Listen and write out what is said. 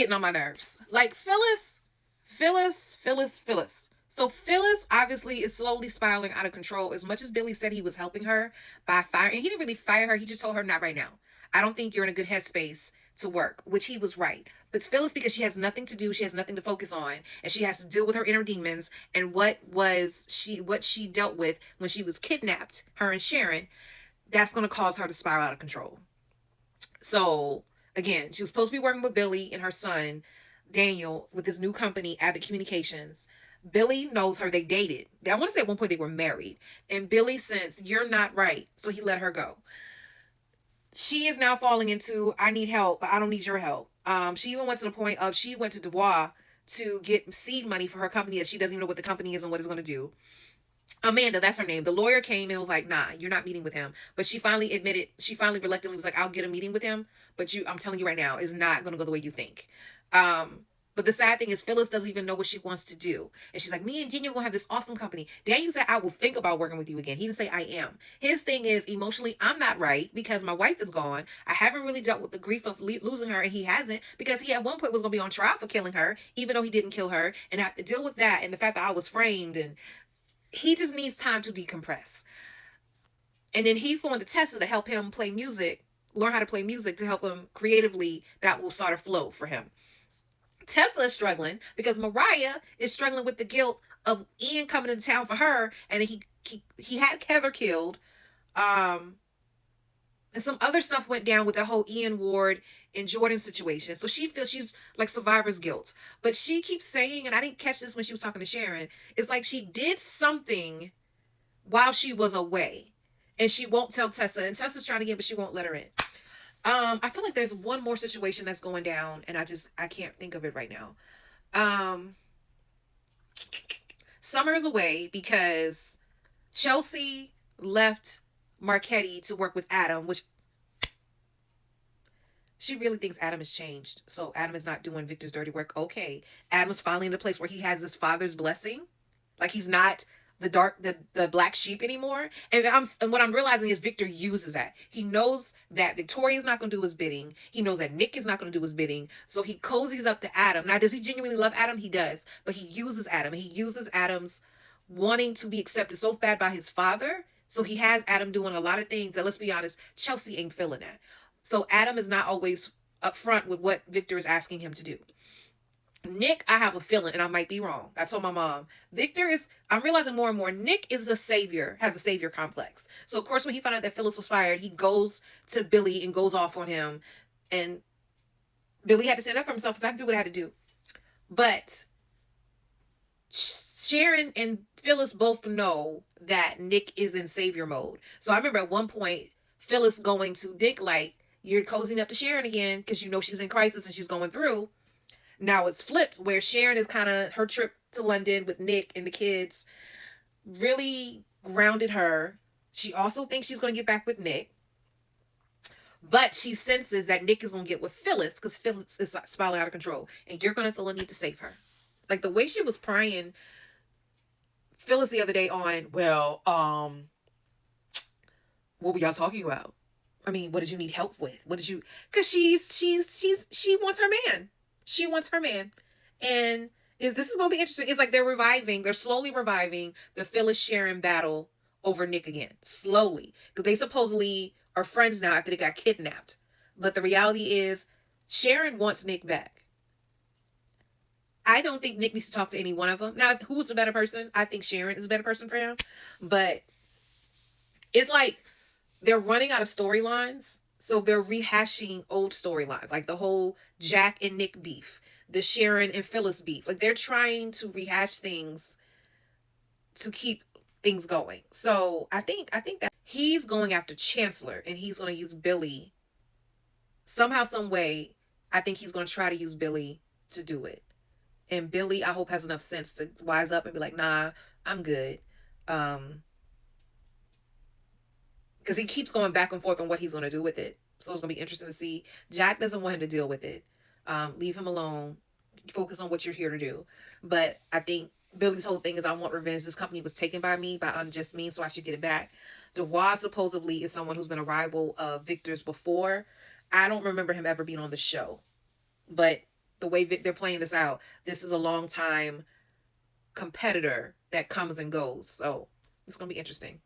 getting on my nerves. Like Phyllis. So Phyllis obviously is slowly spiraling out of control. As much as Billy said he was helping her by firing, and he didn't really fire her. He just told her, not right now. I don't think you're in a good headspace to work, which he was right. But Phyllis, because she has nothing to do, she has nothing to focus on, and she has to deal with her inner demons and what she dealt with when she was kidnapped, her and Sharon, that's going to cause her to spiral out of control. So again, she was supposed to be working with Billy and her son Daniel with this new company, Abbott Communications. Billy knows her. They dated. I want to say at one point they were married. And Billy sensed, you're not right. So he let her go. She is now falling into, I need help, but I don't need your help. She even went to the point of, she went to Dubois to get seed money for her company that she doesn't even know what the company is and what it's going to do. Amanda, that's her name. The lawyer came and was like, nah, you're not meeting with him. But she finally admitted, she finally reluctantly was like, I'll get a meeting with him. But I'm telling you right now, it's not going to go the way you think. But the sad thing is Phyllis doesn't even know what she wants to do. And she's like, me and Daniel are going to have this awesome company. Daniel said, I will think about working with you again. He didn't say I am. His thing is emotionally, I'm not right because my wife is gone. I haven't really dealt with the grief of losing her. And he hasn't, because he at one point was going to be on trial for killing her, even though he didn't kill her. And I have to deal with that and the fact that I was framed, and he just needs time to decompress. And then he's going to Tessa to help him play music, learn how to play music to help him creatively. That will start a flow for him. Tessa is struggling because Mariah is struggling with the guilt of Ian coming into town for her, and he had Heather killed. Um, and some other stuff went down with the whole Ian Ward and Jordan situation. So she feels she's like survivor's guilt. But she keeps saying, and I didn't catch this when she was talking to Sharon, it's like she did something while she was away. And she won't tell Tessa. And Tessa's trying to get, but she won't let her in. I feel like there's one more situation that's going down, and I can't think of it right now. Um, Summer is away because Chelsea left Marchetti to work with Adam, which she really thinks Adam has changed. So Adam is not doing Victor's dirty work. Okay. Adam's finally in a place where he has his father's blessing. Like he's not the black sheep anymore. And what I'm realizing is Victor uses that. He knows that Victoria's not gonna do his bidding. He knows that Nick is not gonna do his bidding. So he cozies up to Adam. Now, does he genuinely love Adam? He does. But he uses Adam. He uses Adam's wanting to be accepted so bad by his father. So he has Adam doing a lot of things that, let's be honest, Chelsea ain't feeling that. So Adam is not always upfront with what Victor is asking him to do. Nick, I have a feeling, and I might be wrong. I told my mom, I'm realizing more and more, Nick is a savior, has a savior complex. So, of course, when he found out that Phyllis was fired, he goes to Billy and goes off on him. And Billy had to stand up for himself because I had to do what I had to do. But Sharon and Phyllis both know that Nick is in savior mode. So I remember at one point, Phyllis going to Nick like, you're cozying up to Sharon again because you know she's in crisis and she's going through. Now it's flipped where Sharon is kind of, her trip to London with Nick and the kids really grounded her. She also thinks she's going to get back with Nick. But she senses that Nick is going to get with Phyllis because Phyllis is spiraling out of control. And you're going to feel a need to save her. Like the way she was prying Phyllis the other day on, well, what were y'all talking about? I mean, what did you need help with? What did you, because she wants her man. She wants her man. And this is going to be interesting. It's like they're slowly reviving the Phyllis Sharon battle over Nick again. Slowly. Because they supposedly are friends now after they got kidnapped. But the reality is, Sharon wants Nick back. I don't think Nick needs to talk to any one of them. Now, who's the better person? I think Sharon is a better person for him. But it's like they're running out of storylines. So they're rehashing old storylines, like the whole Jack and Nick beef, the Sharon and Phyllis beef. Like they're trying to rehash things to keep things going. So I think that he's going after Chancellor, and he's going to use Billy somehow, some way. I think he's going to try to use Billy to do it. And Billy, I hope, has enough sense to wise up and be like, nah, I'm good. Because he keeps going back and forth on what he's going to do with it. So it's going to be interesting to see. Jack doesn't want him to deal with it. Leave him alone. Focus on what you're here to do. But I think Billy's whole thing is, I want revenge. This company was taken by me, by unjust means, so I should get it back. Dubois supposedly is someone who's been a rival of Victor's before. I don't remember him ever being on the show. But The way that they're playing this out, this is a long time competitor that comes and goes. So it's gonna be interesting.